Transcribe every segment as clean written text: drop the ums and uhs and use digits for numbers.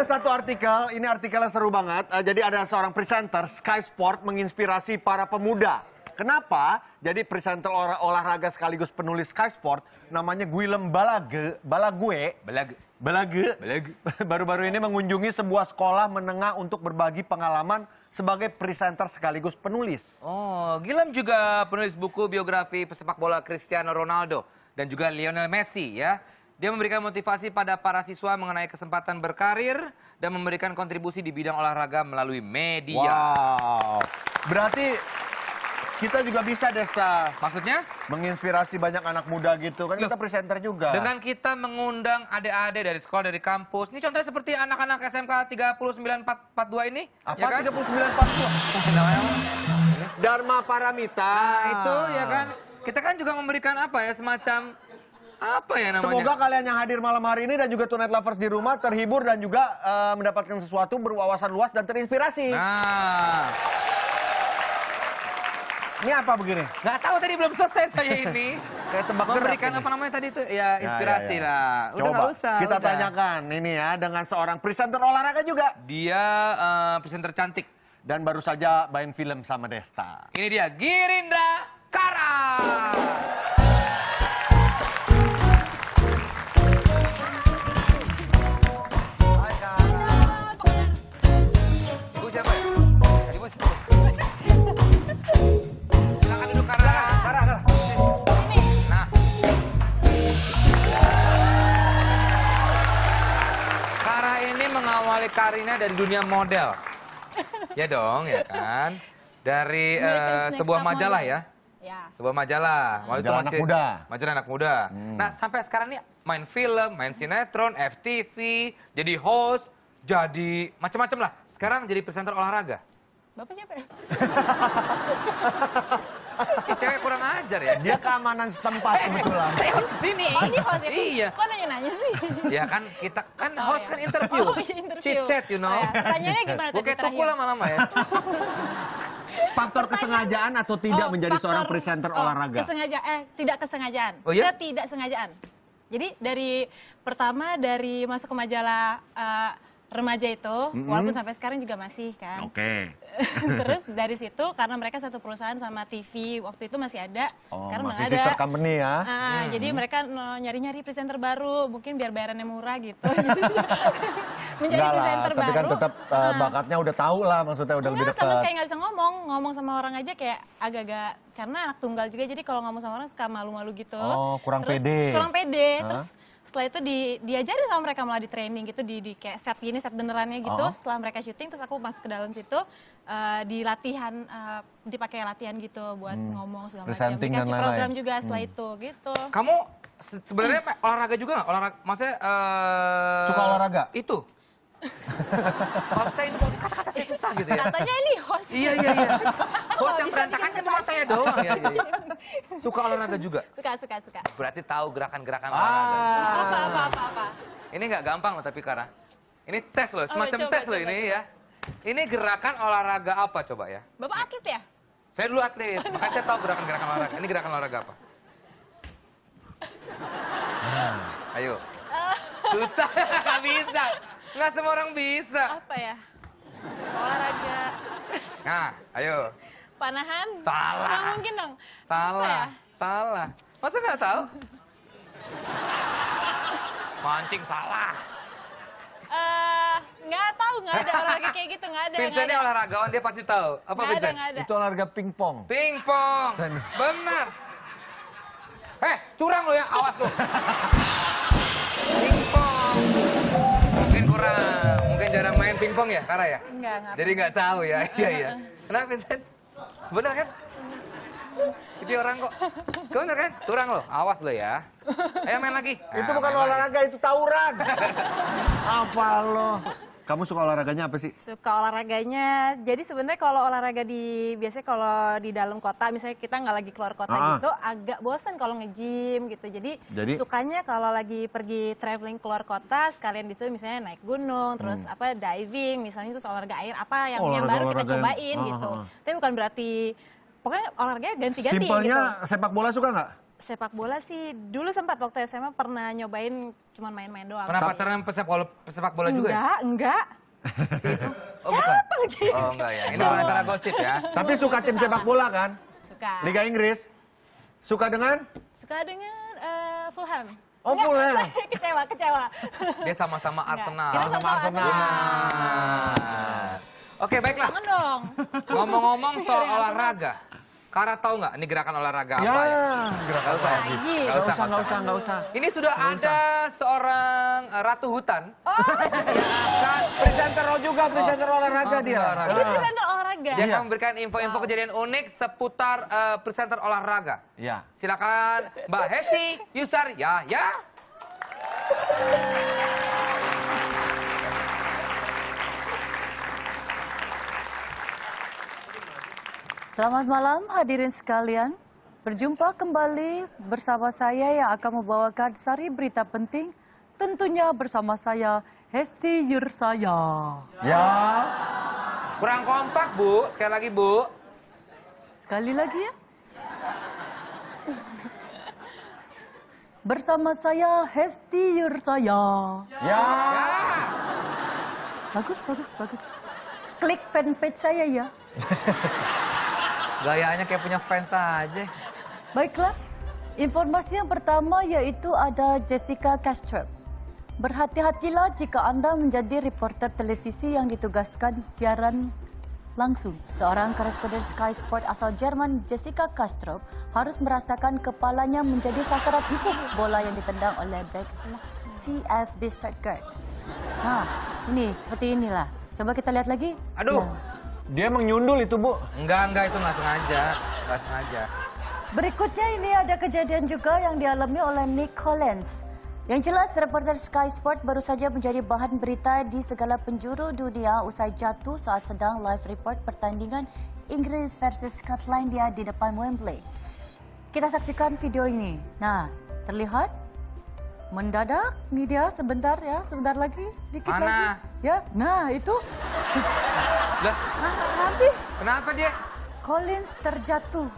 Ada satu artikel, ini artikelnya seru banget. Jadi ada seorang presenter Sky Sport menginspirasi para pemuda. Kenapa? Jadi presenter olahraga sekaligus penulis Sky Sport namanya Guillem Balague baru-baru ini mengunjungi sebuah sekolah menengah untuk berbagi pengalaman sebagai presenter sekaligus penulis. Oh, Guillem juga penulis buku biografi pesepak bola Cristiano Ronaldo dan juga Lionel Messi ya. Dia memberikan motivasi pada para siswa mengenai kesempatan berkarir dan memberikan kontribusi di bidang olahraga melalui media. Wow, berarti kita juga bisa, Desta. Maksudnya? Menginspirasi banyak anak muda gitu. Kan kita presenter juga. Dengan kita mengundang adik-adik dari sekolah, dari kampus. Ini contohnya seperti anak-anak SMK 39442 ini. Apa ya kan? 3942? Namanya Dharma Paramita. Nah itu ya kan. Kita kan juga memberikan apa ya, semacam apa ya namanya? Semoga kalian yang hadir malam hari ini dan juga Tonight Lovers di rumah terhibur dan juga mendapatkan sesuatu, berwawasan luas dan terinspirasi. Nah. Ini apa begini? Nggak tahu, tadi belum selesai saya ini. Kayak tebak memberikan gerak apa namanya tadi itu? Ya inspirasi lah. Udah Coba nggak usah. kita udah. tanyakan ini ya dengan seorang presenter olahraga juga. Dia presenter cantik. Dan baru saja main film sama Desta. Ini dia Girindra Kara. Hai Kak. Ibu siapa ya? Ibu siapa? Silakan duduk Kara. Kara. Nah. Kara ini mengawali karirnya dari dunia model. Ya dong, ya kan? Dari sebuah majalah ya? Ya. Sebuah majalah. Waktu Majalah anak muda. Majalah anak muda. Nah, sampai sekarang nih main film, main sinetron, FTV, jadi host, jadi macam-macam lah. Sekarang jadi presenter olahraga. Bapak siapa ya? Ih, cewek kurang ajar ya. Dia keamanan setempat kebetulan. Saya host di sini. Oh, ini host ya? Iya. Kok nanya-nanya sih? Ya kan kita kan host iya. kan interview. Oh, iya, interview. Chit chat, you know. Oh, ya. Pertanyaannya gimana tadi Oke, tuku terakhir? lama-lama ya. Faktor kesengajaan atau tidak menjadi faktor- seorang presenter olahraga? Tidak kesengajaan. Oh, iya? Ketidaksengajaan. Jadi pertama dari masuk ke majalah remaja itu, walaupun sampai sekarang juga masih kan. Oke. Terus dari situ karena mereka satu perusahaan sama TV waktu itu masih ada, Oh, sekarang masih nggak ada. sister company ya. Jadi mereka nyari-nyari presenter baru, mungkin biar bayarannya murah gitu. Menjadi Enggak lah, presenter tapi baru. kan tetap bakatnya udah tahu lah, maksudnya udah lebih Enggak, sama dekat. sekali nggak bisa ngomong sama orang aja kayak agak-agak, karena anak tunggal juga, jadi kalau ngomong sama orang suka malu-malu gitu. Oh, kurang Terus, pede. Kurang pede. Hah? Terus setelah itu diajarin sama mereka, malah di training gitu, di kayak set gini, set benerannya gitu. Setelah mereka syuting, terus aku masuk ke dalam situ, di latihan, dipakai latihan gitu buat ngomong segala macam. Presenting dan Dikasih lain-lain. program juga setelah itu gitu. Kamu sebenarnya olahraga juga nggak? Olahraga, maksudnya Suka olahraga? Itu. Kalau saya itu kata-kata saya susah gitu ya. Katanya ini host. Iya. Host yang bisa berantakan bikin kan cuma saya doang ya. Suka olahraga juga. Suka. Berarti tahu gerakan-gerakan olahraga. Apa. Ini nggak gampang loh tapi Kara. Ini tes loh, semacam coba, tes loh coba, ini coba. ya. Ini gerakan olahraga apa coba ya? Bapak atlet ya? Saya dulu atlet, makanya saya tahu gerakan-gerakan olahraga. Ini gerakan olahraga apa? Ayo. Susah, nggak bisa. Nggak semua orang bisa. Apa ya? Olahraga. Nah, ayo. Panahan? Salah. Nggak mungkin dong. Apa Salah, ya? salah. Masa nggak tahu? Mancing salah. Nggak tahu, nggak ada olahraga kayak gitu, nggak ada. Vincent ini olahragawan, dia pasti tahu. Apa Nggak ada, Vincent? nggak ada. Itu olahraga pingpong. Pingpong. Benar. Curang lo ya, awas lo. Pingpong. Mungkin kurang, mungkin jarang main pingpong ya, Kara ya? Nggak. Jadi nggak tahu ya, iya. Kenapa Vincent? Benar kan? Itu orang kok. Benar kan? Curang lo, awas lo ya. Ayo main lagi. Itu Nah, bukan main lagi. olahraga, itu tawuran. Apa lo? Kamu suka olahraganya apa sih? Suka olahraganya, jadi sebenarnya kalau olahraga biasanya kalau di dalam kota, misalnya kita nggak lagi keluar kota gitu, agak bosan kalau nge-gym gitu. Jadi sukanya kalau lagi pergi traveling keluar kota, sekalian di situ misalnya naik gunung, terus diving, misalnya terus olahraga air, apa yang baru kita cobain gitu. Tapi bukan berarti, pokoknya olahraganya ganti-ganti gitu. Simpelnya sepak bola suka nggak? Sepak bola sih dulu sempat waktu SMA pernah nyobain cuman main-main doang. Pernah pacaran pesepak bola juga ya? Enggak. Si itu? Oh, Siapa bukan. lagi? Oh enggak ya, ini antara gosip ya. Tapi suka tim sepak bola kan? Suka. Liga Inggris? Suka dengan? Suka dengan Fulham. Oh, Enggak, Fulham. kecewa. Dia sama-sama Enggak. Arsenal. Kita sama Arsenal. Nah. Oke, baiklah. Jangan dong. Ngomong-ngomong soal olahraga. Kara tahu nggak ini gerakan olahraga apa ya? Gerakan Nggak usah ya? lagi. Nggak usah. Ini sudah ada seorang ratu hutan. Oh, Kan presenter juga, presenter olahraga dia. olahraga. ini presenter olahraga. Dia akan memberikan info-info kejadian unik seputar presenter olahraga. Iya. Silakan Mbak Hesti Yusar ya. Selamat malam hadirin sekalian. Berjumpa kembali bersama saya yang akan membawakan sari berita penting. Tentunya bersama saya Hesti Yursaya. Ya. Kurang kompak Bu, sekali lagi Bu. Sekali lagi ya. Bersama saya Hesti Yursaya. Ya. Bagus. Klik fanpage saya ya. Gayanya kayak punya fans aja. Baiklah, informasi yang pertama yaitu ada Jessica Kastrup. Berhati-hatilah jika Anda menjadi reporter televisi yang ditugaskan siaran langsung. Seorang koresponden Sky Sport asal Jerman, Jessica Kastrup, harus merasakan kepalanya menjadi sasaran empuk bola yang ditendang oleh bek VfB Stuttgart. Nah, ini seperti inilah. Coba kita lihat lagi. Aduh. Ya. Dia menyundul itu, Bu. Enggak, itu nggak sengaja. Berikutnya ini ada kejadian juga yang dialami oleh Nick Collins. Yang jelas, reporter Sky Sport baru saja menjadi bahan berita di segala penjuru dunia usai jatuh saat sedang live report pertandingan Inggris versus Skotlandia di depan Wembley. Kita saksikan video ini. Nah, terlihat mendadak, ini dia sebentar lagi, dikit Mana? lagi. Ya, nah itu. Lah, Apa sih? kenapa dia? Collins terjatuh.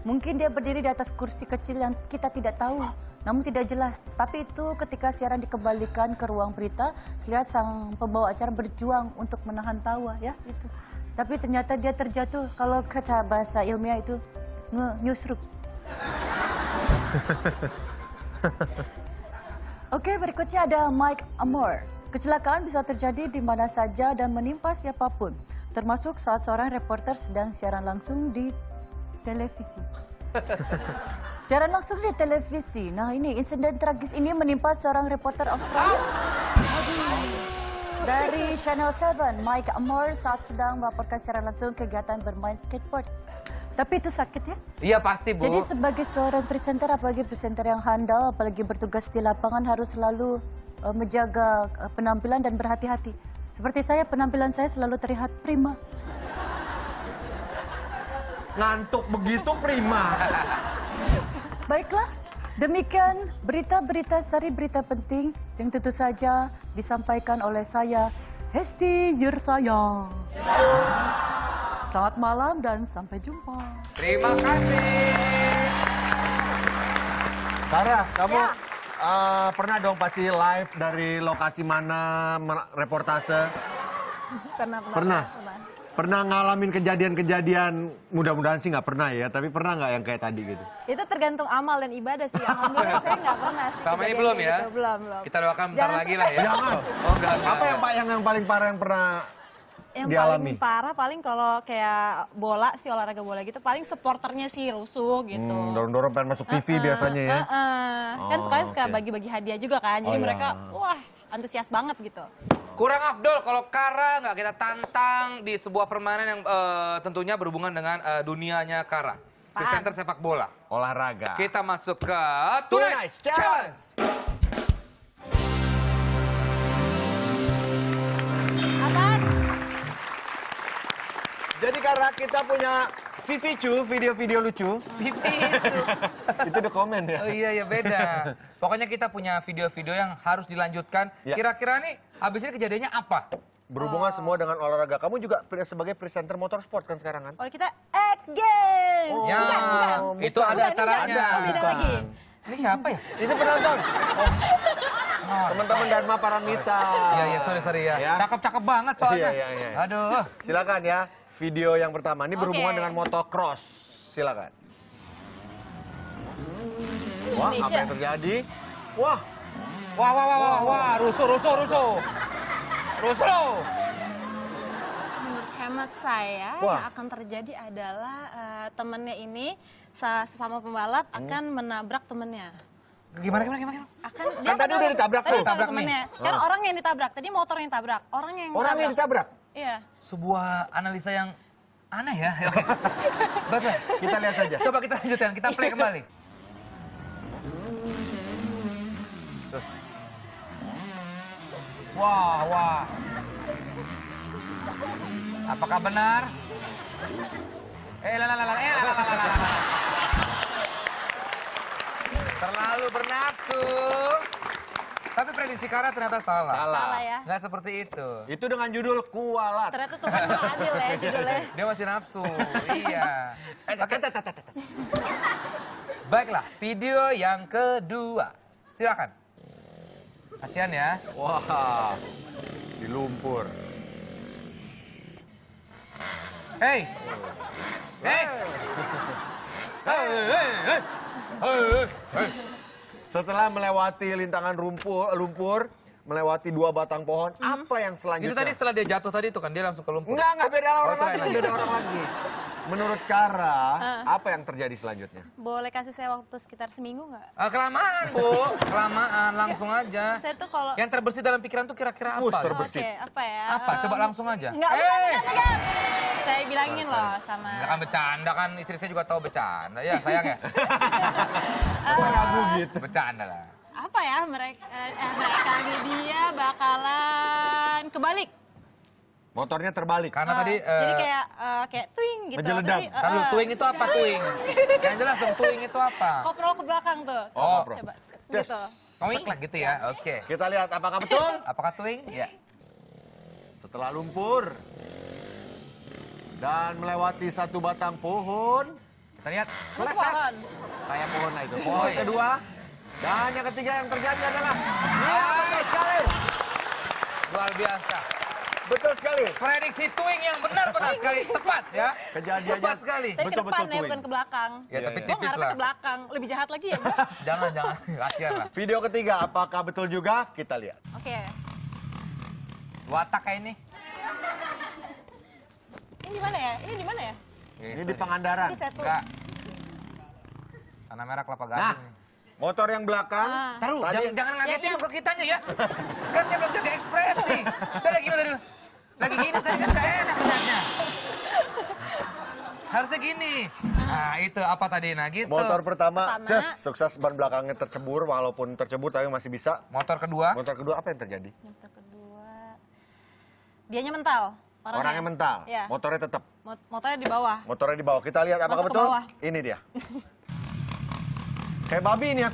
Mungkin dia berdiri di atas kursi kecil yang kita tidak tahu, namun tidak jelas. Tapi itu ketika siaran dikembalikan ke ruang berita, lihat sang pembawa acara berjuang untuk menahan tawa ya itu. Tapi ternyata dia terjatuh. Kalau kata bahasa ilmiah itu nyusruk. Oke, berikutnya ada Mike Amor. Kecelakaan bisa terjadi di mana saja dan menimpa siapapun, termasuk saat seorang reporter sedang siaran langsung di televisi. Siaran langsung di televisi. Nah, ini insiden tragis ini menimpa seorang reporter Australia. Dari Channel 7, Mike Amor saat sedang melaporkan secara langsung kegiatan bermain skateboard. Tapi itu sakit ya? Iya pasti Bu. Jadi sebagai seorang presenter, apalagi presenter yang handal, apalagi bertugas di lapangan harus selalu menjaga penampilan dan berhati-hati. Seperti saya, penampilan saya selalu terlihat prima. Ngantuk begitu prima. Baiklah, demikian berita-berita sari berita penting yang tentu saja disampaikan oleh saya, Hesti Yursaya. Selamat malam dan sampai jumpa. Terima kasih. Kara, kamu pernah dong pasti live dari lokasi mana reportase? Pernah. Pernah ngalamin kejadian-kejadian, mudah-mudahan sih nggak pernah ya, tapi pernah nggak yang kayak tadi gitu? Itu tergantung amal dan ibadah sih. Alhamdulillah saya nggak pernah sih. Selama ini kejadian belum kayak ya? gitu. Belum. Kita doakan bentar Jangan lagi lah ya. Jangan. Oh enggak. Apa yang Pak yang paling parah yang pernah Yang dialami? paling parah paling kalau kayak bola sih, olahraga bola gitu, paling supporternya sih rusuh gitu. Dorong-dorong pengen masuk TV biasanya ya? Kan suka oke. bagi-bagi hadiah juga kan, jadi Oh, iya. mereka wah antusias banget gitu. Kurang afdol kalau Kara nggak kita tantang di sebuah permainan yang tentunya berhubungan dengan dunianya Kara. Presenter sepak bola. Olahraga. Kita masuk ke Tonight Tonight Challenge. Apaan? Jadi karena kita punya Vivicu, video-video lucu. Pipi itu. Itu di komen ya? Oh iya beda. Pokoknya kita punya video-video yang harus dilanjutkan. Ya. Kira-kira nih habis ini kejadiannya apa? Berhubungan semua dengan olahraga. Kamu juga sebagai presenter motorsport kan sekarang kan? Kalau kita Games. Ya, itu ada Bukan, acaranya. Oh, beda lagi. Ini siapa ya? Itu penonton. Oh. Teman-teman Dharma Paramita. Iya, sorry ya. Ya. Cakep-cakep banget soalnya. Iya. Aduh. Silakan ya, video yang pertama. Ini berhubungan Oke. dengan motocross. Silakan. Wah, apa Indonesia. yang terjadi? Wah, Wah, rusuh. Menurut hemat saya Wah. yang akan terjadi adalah temennya ini sesama pembalap akan menabrak temennya. Gimana? Kan tadi udah ditabrak Tadi tuh. ditabrak Tabrak nih. temennya. Sekarang orang yang ditabrak. Tadi motor yang tabrak. Orang yang ditabrak. Iya. Sebuah analisa yang aneh ya. Baik. Kita lihat saja. Coba kita lanjutkan, kita play kembali. Terus. Wah. Apakah benar? Terlalu bernafsu. Tapi prediksi Kara ternyata salah. Salah ya. Nggak seperti itu. Itu dengan judul Kualat. Ternyata Tuhan Maha Adil ya judulnya. Dia masih nafsu. Iya. Baiklah, video yang kedua. Silakan. Kasihan ya. Wah, di lumpur. Hey. Setelah melewati lintangan lumpur, melewati 2 batang pohon, apa yang selanjutnya? Itu tadi setelah dia jatuh tadi itu kan dia langsung ke lumpur. Enggak beda orang itu lagi, lain beda orang lagi. Menurut Kara, apa yang terjadi selanjutnya? Boleh kasih saya waktu sekitar seminggu nggak? Kelamaan, Bu. Kelamaan, langsung aja. Saya tuh kalau Yang terbersih dalam pikiran tuh kira-kira apa? terbersih. Oke, apa ya? Apa? Coba langsung aja. Enggak, bukan. Saya bilangin loh sama Enggak kan bercanda kan, istri saya juga tahu bercanda. Ya, sayang ya. Masa ragu gitu? Bercanda lah. apa ya mereka nih dia bakalan kebalik. Motornya terbalik. Karena tadi Jadi kayak twing gitu. Menjeledam. Apa sih? Kalau twing itu apa twing? Yang jelas dong twing itu apa? Koprol ke belakang tuh. Oh, Coba. Yes. Gitu. twing lah gitu ya. Oke. Kita lihat apakah betul? Apakah twing? Ya. Setelah lumpur dan melewati 1 batang pohon, Kita lihat. meleset. Pohon. Kayak pohon lah itu. Pohon Iya. kedua. Dan yang ketiga yang terjadi adalah, iya betul sekali. Luar biasa. Betul sekali. Prediksi twing yang benar-benar sekali tepat ya. Kejadiannya- tepat sekali. Tapi ke Betul-betul depan ya, twing. bukan ke belakang. Ya Iya, tapi iya. Gue tipis ngarepnya lah. ke belakang. Lebih jahat lagi ya, Bro? Jangan, kasihan lah. Video ketiga, apakah betul juga? Kita lihat. Oke. Watak kayak ini. Ini di mana ya? Ini di mana ya? Ini di Pangandaran. Ini satu. Enggak. Tanah merah kelapa Nah, gading. nih. motor yang belakang. Taruh, tadi- jangan ngagetin Ya, muka kitanya ya. Kan saya belum jaga ekspresi. Saya lagi gini tadi. Lagi gini tadi kan gak enak lihatnya. Harusnya gini. Nah itu apa tadi? Nah gitu. Motor pertama, Pertama. sukses ban belakangnya tercebur, walaupun tercebur tapi masih bisa. Motor kedua. Motor kedua apa yang terjadi? Yang kedua. Dianya mental. Orangnya mental, Iya. motornya tetap. Motornya di bawah. Motornya di bawah. Kita lihat apakah Masuk ke betul? bawah. Ini dia. Kayak babi ini ya.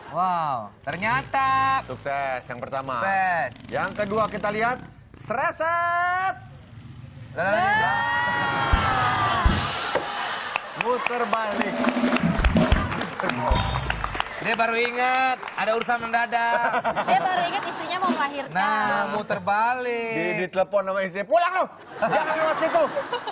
Wow. Ternyata. Sukses yang pertama. Sukses. Yang kedua kita lihat. Sereset. Muter balik. Dia baru ingat ada urusan mendadak. Dia baru ingat istrinya mau melahirkan. Nah, muter balik. Di telepon sama istri. Pulang lo. Jangan lewat situ.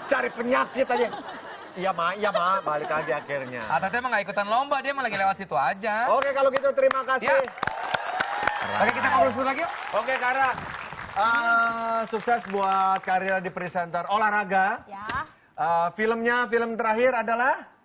Cari penyakit aja. Iya ma, balik lagi akhirnya. Atau emang gak ikutan lomba, dia emang lagi lewat situ aja. Oke kalau gitu terima kasih. Ya. Oke, kita ngobrol dulu lagi yuk. Oke Kara, sukses buat karir di presenter olahraga. Ya. Film terakhir adalah?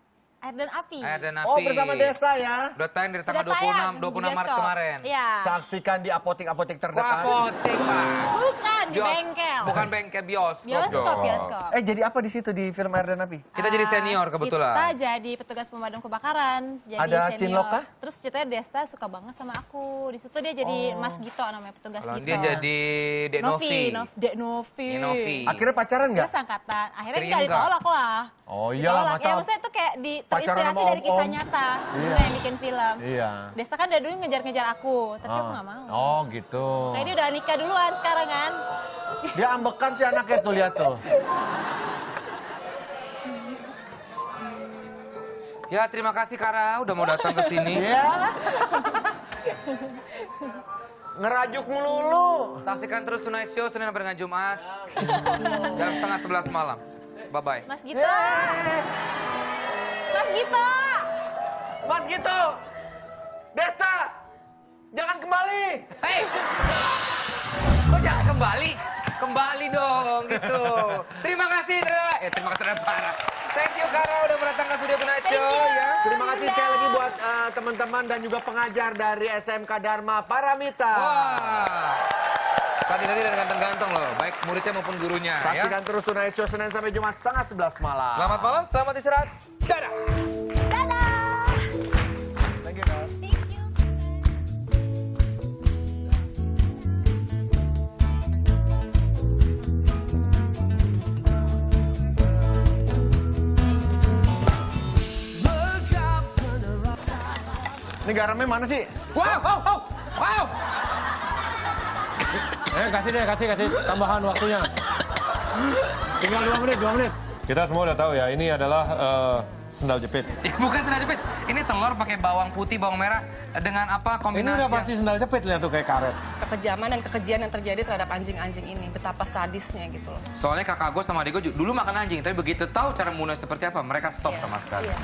Air dan api. Air dan api. Oh bersama Desta ya. Udah tayang dari Sudah tanggal tayang 26 di Maret bioskop. kemarin. Iya. Saksikan di apotik-apotik Wah, terdekat. apotek, Pak. Bukan di Bios- bengkel. Bukan bengkel, bioskop. Bioskop, dong. bioskop. Jadi apa di situ di film Air dan Api? Kita jadi senior kebetulan. Kita jadi petugas pemadam kebakaran. Jadi Ada senior. Cinlok kah? Terus ceritanya Desta suka banget sama aku. Di situ dia jadi Mas Gito namanya, petugas Kalau Gito. dia jadi Dek Novi. Dek Novi. Novi. Akhirnya pacaran nggak? Terus angkatan. Akhirnya Akhirnya nggak enggak. ditolak lah. Oh iyalah, Ditolak. masa Ya maksudnya itu kayak pacaran terinspirasi sama dari kisah om-om. nyata. Sebenarnya Iya. yang bikin film. Iya. Desta kan dari dulu ngejar-ngejar aku. Tapi aku nggak mau. Oh gitu. Kayak dia udah nikah duluan sekarang kan. Dia ambekan si anaknya tuh, lihat tuh. Ya, terima kasih Kara udah mau datang ke sini. Ya. Ngerajuk melulu. Saksikan terus Tonight Show Senin sampai dengan Jumat. Jam 10:30 malam. Bye-bye. Mas Gito. Mas Gito. Mas Gito. Desta. Jangan kembali. Hei! Kok jangan kembali? Kembali dong, gitu. Terima kasih, terima kasih Para. Thank you, Kara, udah datang ke studio Tonight Show. Ya. Terima kasih sekali lagi buat teman-teman dan juga pengajar dari SMK Dharma Paramita. Wah. Tadi udah ganteng-ganteng loh, baik muridnya maupun gurunya. Saksikan Ya. terus Tonight Show Senin sampai Jumat 10:30 malam. Selamat malam, selamat istirahat. Dadah! Dadah. Thank you, Kak. Thank you. Ini garamnya mana sih? Wow! Kasih tambahan waktunya. Tinggal 2 menit. Kita semua udah tahu ya, ini adalah sendal jepit. Bukan sendal jepit, ini telur pakai bawang putih, bawang merah dengan apa Ini kombinasi? udah pasti sendal jepit lihat tuh kayak karet. Kekejaman dan kekejian yang terjadi terhadap anjing-anjing ini. Betapa sadisnya gitu loh. Soalnya kakak gue sama adik gue dulu makan anjing, tapi begitu tahu cara membunuhnya seperti apa, mereka stop sama sekali. Iya.